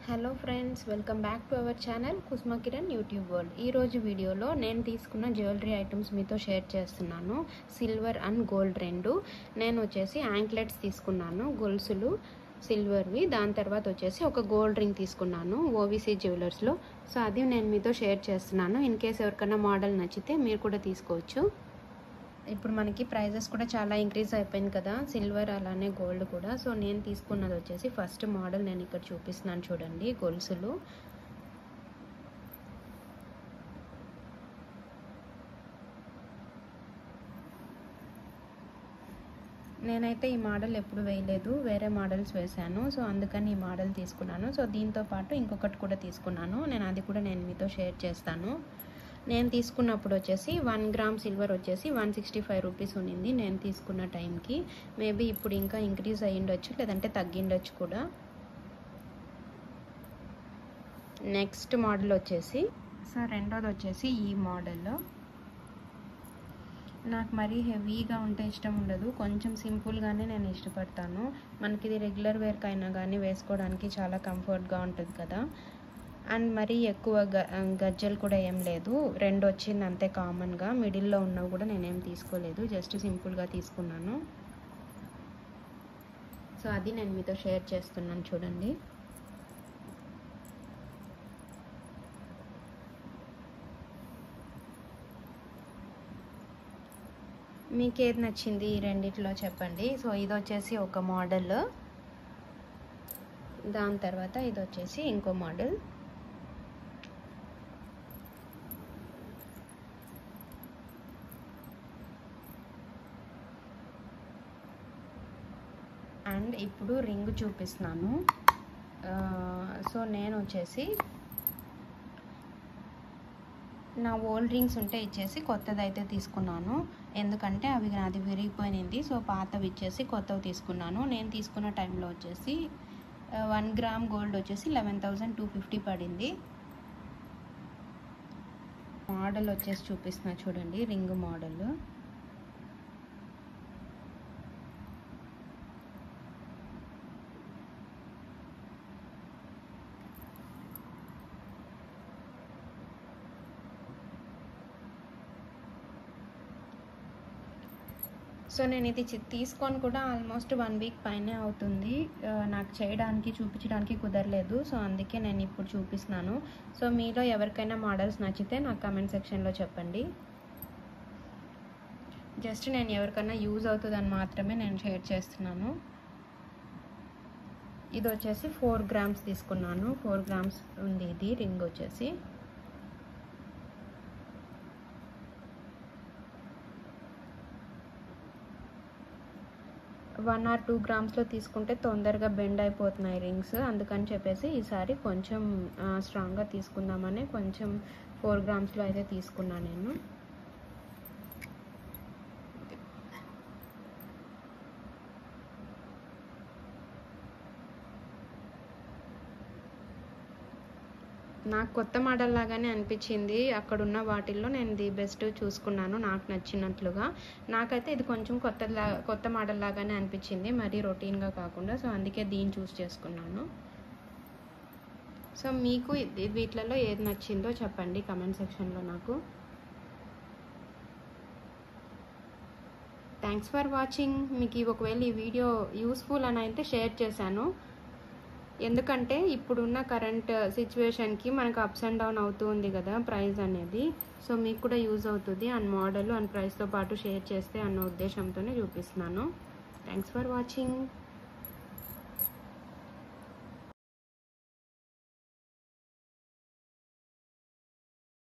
Hello friends, welcome back to our channel Kusma Kiran YouTube world. ఈరోజు వీడియోలో నేను తీసుకున్న జ్యువెలరీ ఐటమ్స్ మీతో షేర్ చేస్తున్నాను. సిల్వర్ అండ్ గోల్డ్ రెండు. నేను వచ్చేసి యాంక్లెట్స్ తీసుకున్నాను, గొలుసులు సిల్వర్వి. దాని తర్వాత వచ్చేసి ఒక గోల్డ్ రింగ్ తీసుకున్నాను ఓవీసీ జ్యువెలర్స్లో. సో అది నేను మీతో షేర్ చేస్తున్నాను. ఇన్ కేస్ ఎవరికైనా మోడల్ నచ్చితే మీరు కూడా తీసుకోవచ్చు. ఇప్పుడు మనకి ప్రైజెస్ కూడా చాలా ఇంక్రీజ్ అయిపోయింది కదా, సిల్వర్ అలానే గోల్డ్ కూడా. సో నేను తీసుకున్నది వచ్చేసి ఫస్ట్ మోడల్ నేను ఇక్కడ చూపిస్తున్నాను చూడండి, గొలుసులు. నేనైతే ఈ మోడల్ ఎప్పుడు వేయలేదు, వేరే మోడల్స్ వేశాను. సో అందుకని ఈ మోడల్ తీసుకున్నాను. సో దీంతో పాటు ఇంకొకటి కూడా తీసుకున్నాను, అది కూడా నేను మీతో షేర్ చేస్తాను. నేను తీసుకున్నప్పుడు వచ్చేసి 1 గ్రామ్ సిల్వర్ వచ్చేసి 165 రూపీస్ ఉన్నింది నేను తీసుకున్న టైంకి. మేబీ ఇప్పుడు ఇంకా ఇంక్రీజ్ అయ్యిండొచ్చు, లేదంటే తగ్గిండొచ్చు కూడా. నెక్స్ట్ మోడల్ వచ్చేసి రెండోది వచ్చేసి ఈ మోడల్లో. నాకు మరీ హెవీగా ఉంటే ఇష్టం ఉండదు, కొంచెం సింపుల్గానే నేను ఇష్టపడతాను. మనకి ఇది రెగ్యులర్ వేర్కైనా కానీ వేసుకోవడానికి చాలా కంఫర్ట్గా ఉంటుంది కదా. అండ్ మరీ ఎక్కువ గజ్జలు కూడా ఏం లేదు, రెండు వచ్చింది అంతే కామన్గా. మిడిల్లో ఉన్నవి కూడా నేనేం తీసుకోలేదు, జస్ట్ సింపుల్గా తీసుకున్నాను. సో అది నేను మీతో షేర్ చేస్తున్నాను చూడండి. మీకు ఏది నచ్చింది ఈ రెండిట్లో చెప్పండి. సో ఇది వచ్చేసి ఒక మోడల్, దాని తర్వాత ఇది వచ్చేసి ఇంకో మోడల్. అండ్ ఇప్పుడు రింగ్ చూపిస్తున్నాను. సో నేను వచ్చేసి నా ఓల్డ్ రింగ్స్ ఉంటే ఇచ్చేసి కొత్తది అయితే తీసుకున్నాను, ఎందుకంటే అవి నాది విరిగిపోయింది. సో పాతవి ఇచ్చేసి కొత్తవి తీసుకున్నాను. నేను తీసుకున్న టైంలో వచ్చేసి 1 గ్రామ్ గోల్డ్ వచ్చేసి 11,250 పడింది. మోడల్ వచ్చేసి చూపిస్తున్నా చూడండి, రింగ్ మోడల్. సో నేను ఇది తీసుకొని కూడా ఆల్మోస్ట్ 1 వీక్ పైనే అవుతుంది. నాకు చేయడానికి చూపించడానికి కుదరలేదు. సో అందుకే నేను ఇప్పుడు చూపిస్తున్నాను. సో మీలో ఎవరికైనా మోడల్స్ నచ్చితే నాకు కమెంట్ సెక్షన్లో చెప్పండి. జస్ట్ నేను ఎవరికైనా యూజ్ అవుతుందని మాత్రమే నేను షేర్ చేస్తున్నాను. ఇది వచ్చేసి 4 గ్రామ్స్ తీసుకున్నాను, 4 గ్రామ్స్ ఉంది ఇది రింగ్ వచ్చేసి. వన్ ఆర్ 2 గ్రామ్స్లో తీసుకుంటే తొందరగా బెండ్ అయిపోతున్నాయి రింగ్స్, అందుకని చెప్పేసి ఈసారి కొంచెం స్ట్రాంగ్గా తీసుకుందామని కొంచెం 4 గ్రామ్స్లో అయితే తీసుకున్నాను నేను. నాకు కొత్త మోడల్ లాగానే అనిపించింది. అక్కడున్న వాటిల్లో నేను ది బెస్ట్ చూసుకున్నాను నాకు నచ్చినట్లుగా. నాకైతే ఇది కొంచెం కొత్త మోడల్ లాగానే అనిపించింది, మరీ రొటీన్గా కాకుండా. సో అందుకే దీన్ని చూస్ చేసుకున్నాను. సో మీకు వీటిలలో ఏది నచ్చిందో చెప్పండి కమెంట్ సెక్షన్లో నాకు. Thanks for watching. మీకు ఒకవేళ ఈ వీడియో యూస్ఫుల్ అని అయితే షేర్ చేశాను, ఎందుకంటే ఇప్పుడున్న కరెంట్ సిచ్యువేషన్కి మనకు అప్స్ అండ్ డౌన్ అవుతూ ఉంది కదా ప్రైస్ అనేది. సో మీకు కూడా యూజ్ అవుతుంది, అండ్ మోడల్ అండ్ ప్రైస్తో పాటు షేర్ చేస్తే అన్న ఉద్దేశంతోనే చూపిస్తున్నాను. Thanks for watching.